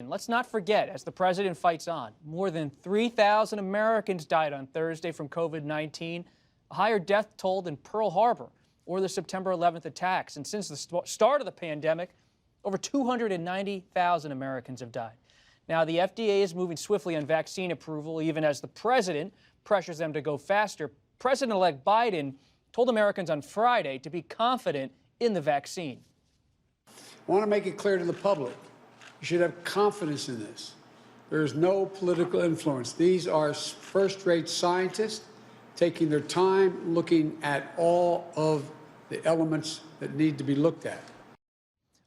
And let's not forget, as the president fights on, more than 3,000 Americans died on Thursday from COVID-19, a higher death toll than Pearl Harbor or the September 11th attacks. And since the start of the pandemic, over 290,000 Americans have died. Now, the FDA is moving swiftly on vaccine approval, even as the president pressures them to go faster. President-elect Biden told Americans on Friday to be confident in the vaccine. I want to make it clear to the public. You should have confidence in this. There is no political influence. These are first-rate scientists taking their time, looking at all of the elements that need to be looked at.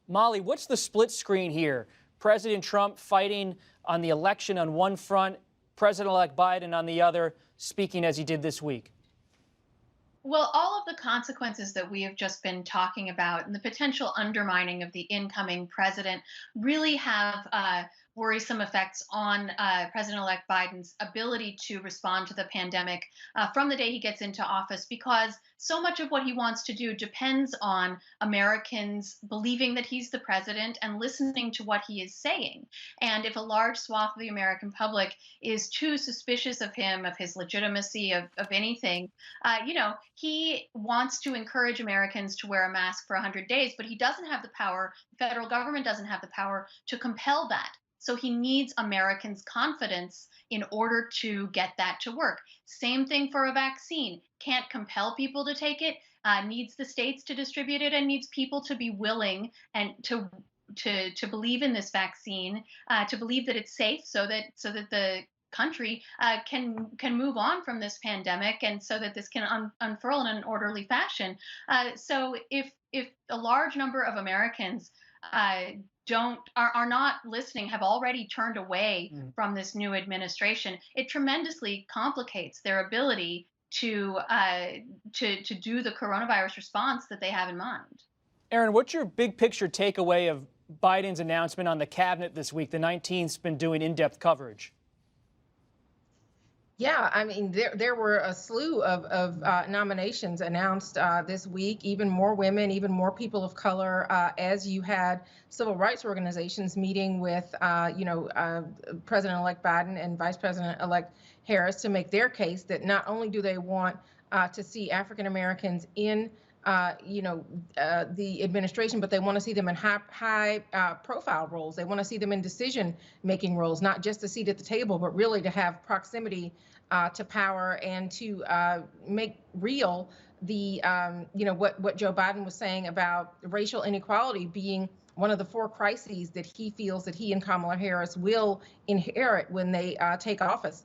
Molly, what's the split screen here? President Trump fighting on the election on one front, President-elect Biden on the other, speaking as he did this week. Well, all of the consequences that we have just been talking about and the potential undermining of the incoming president really have worrisome effects on President-elect Biden's ability to respond to the pandemic from the day he gets into office, because so much of what he wants to do depends on Americans believing that he's the president and listening to what he is saying. And if a large swath of the American public is too suspicious of him, of his legitimacy, of anything, he wants to encourage Americans to wear a mask for 100 days, but he doesn't have the power, the federal government doesn't have the power to compel that. So he needs Americans' confidence in order to get that to work. Same thing for a vaccine. Can't compel people to take it, needs the states to distribute it, and needs people to be willing and to believe in this vaccine, to believe that it's safe, so that the country can move on from this pandemic, and so that this can unfurl in an orderly fashion. So if a large number of Americans are not listening, have already turned away from this new administration, it tremendously complicates their ability to do the coronavirus response that they have in mind. Errin, what's your big picture takeaway of Biden's announcement on the cabinet this week? The 19th's been doing in-depth coverage. Yeah, I mean, there were a slew of nominations announced this week, even more women, even more people of color, as you had civil rights organizations meeting with, President-elect Biden and Vice President-elect Harris to make their case that not only do they want to see African Americans in the administration, but they want to see them in high profile roles. They want to see them in decision-making roles, not just a seat at the table, but really to have proximity to power and to make real the, what Joe Biden was saying about racial inequality being one of the 4 crises that he feels that he and Kamala Harris will inherit when they take office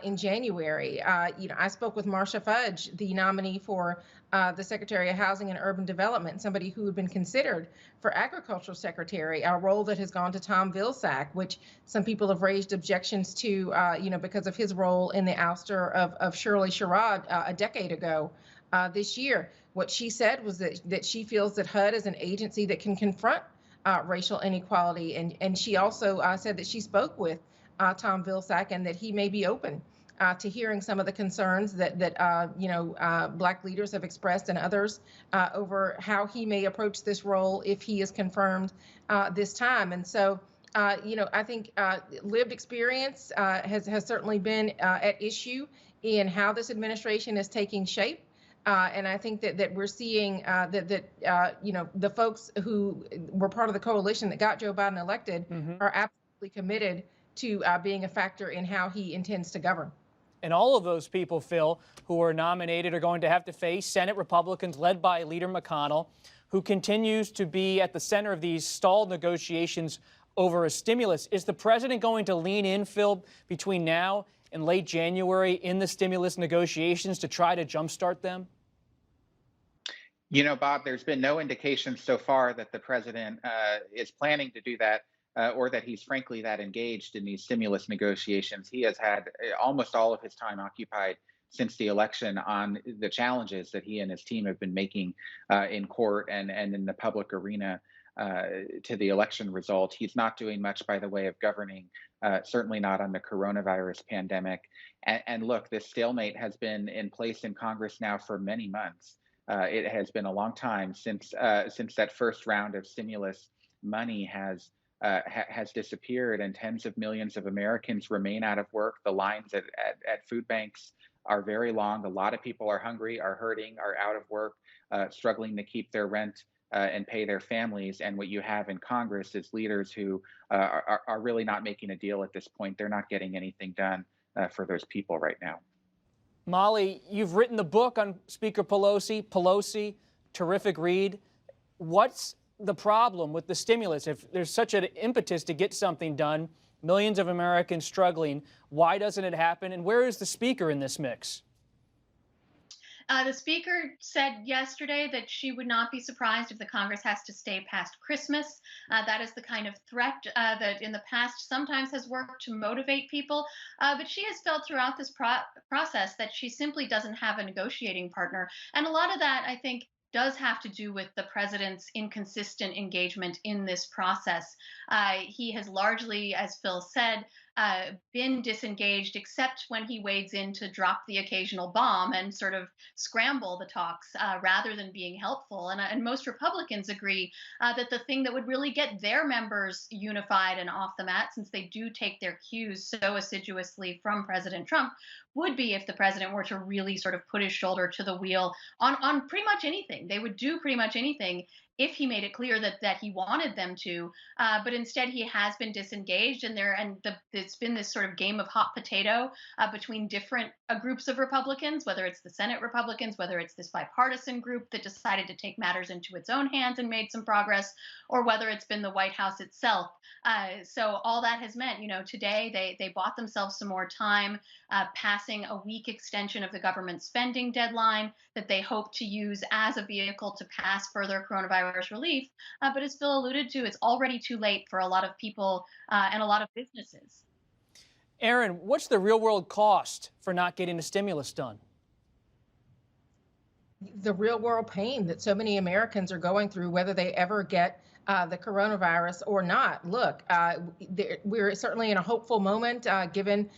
in January. I spoke with Marcia Fudge, the nominee for the Secretary of Housing and Urban Development, somebody who had been considered for Agricultural Secretary, a role that has gone to Tom Vilsack, which some people have raised objections to, because of his role in the ouster of Shirley Sherrod a decade ago this year. What she said was that she feels that HUD is an agency that can confront racial inequality. And she also said that she spoke with Tom Vilsack and that he may be open to hearing some of the concerns that Black leaders have expressed and others over how he may approach this role if he is confirmed this time. And so, I think lived experience has certainly been at issue in how this administration is taking shape. And I think that we're seeing the folks who were part of the coalition that got Joe Biden elected are absolutely committed to being a factor in how he intends to govern. And all of those people, Phil, who are nominated are going to have to face Senate Republicans led by Leader McConnell, who continues to be at the center of these stalled negotiations over a stimulus. Is the president going to lean in, Phil, between now and late January in the stimulus negotiations to try to jumpstart them? Bob, there's been no indication so far that the president is planning to do that. Or that he's frankly that engaged in these stimulus negotiations. He has had almost all of his time occupied since the election on the challenges that he and his team have been making in court and in the public arena to the election result. He's not doing much by the way of governing, certainly not on the coronavirus pandemic. And look, this stalemate has been in place in Congress now for many months. It has been a long time since that first round of stimulus money has has disappeared, and tens of millions of Americans remain out of work. The lines at food banks are very long. A lot of people are hungry, are hurting, are out of work, struggling to keep their rent and pay their families. And what you have in Congress is leaders who are really not making a deal at this point. They're not getting anything done for those people right now. Molly, you've written the book on Speaker Pelosi, terrific read. What's the problem with the stimulus? If there's such an impetus to get something done, millions of Americans struggling, why doesn't it happen? And where is the Speaker in this mix? The Speaker said yesterday that she would not be surprised if the Congress has to stay past Christmas. That is the kind of threat that in the past sometimes has worked to motivate people. But she has felt throughout this process that she simply doesn't have a negotiating partner. And a lot of that, I think, does have to do with the president's inconsistent engagement in this process. He has largely, as Phil said, been disengaged, except when he wades in to drop the occasional bomb and sort of scramble the talks rather than being helpful. And most Republicans agree that the thing that would really get their members unified and off the mat, since they do take their cues so assiduously from President Trump, would be if the president were to really sort of put his shoulder to the wheel on pretty much anything. They would do pretty much anything if he made it clear that he wanted them to, but instead he has been disengaged, and it's been this sort of game of hot potato between different groups of Republicans, whether it's the Senate Republicans, whether it's this bipartisan group that decided to take matters into its own hands and made some progress, or whether it's been the White House itself. So all that has meant, today they bought themselves some more time, passing a week extension of the government spending deadline that they hope to use as a vehicle to pass further coronavirus relief. But as Phil alluded to, it's already too late for a lot of people and a lot of businesses. Errin, what's the real world cost for not getting the stimulus done? The real world pain that so many Americans are going through, whether they ever get the coronavirus or not. Look, we're certainly in a hopeful moment given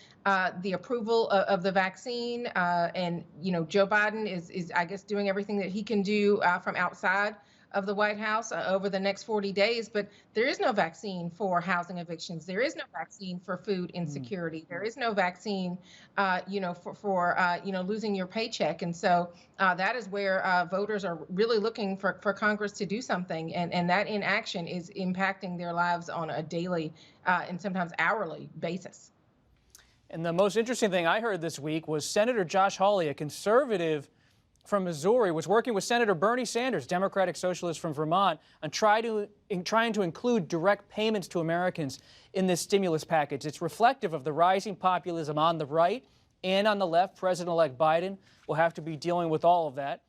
the approval of the vaccine, and Joe Biden is I guess doing everything that he can do from outside of the White House over the next 40 days, but there is no vaccine for housing evictions. There is no vaccine for food insecurity. There is no vaccine, for losing your paycheck. And so that is where voters are really looking for Congress to do something. And that inaction is impacting their lives on a daily and sometimes hourly basis. And the most interesting thing I heard this week was Senator Josh Hawley, a conservative from Missouri, was working with Senator Bernie Sanders, Democratic Socialist from Vermont, on trying to include direct payments to Americans in this stimulus package. It's reflective of the rising populism on the right and on the left. President-elect Biden will have to be dealing with all of that.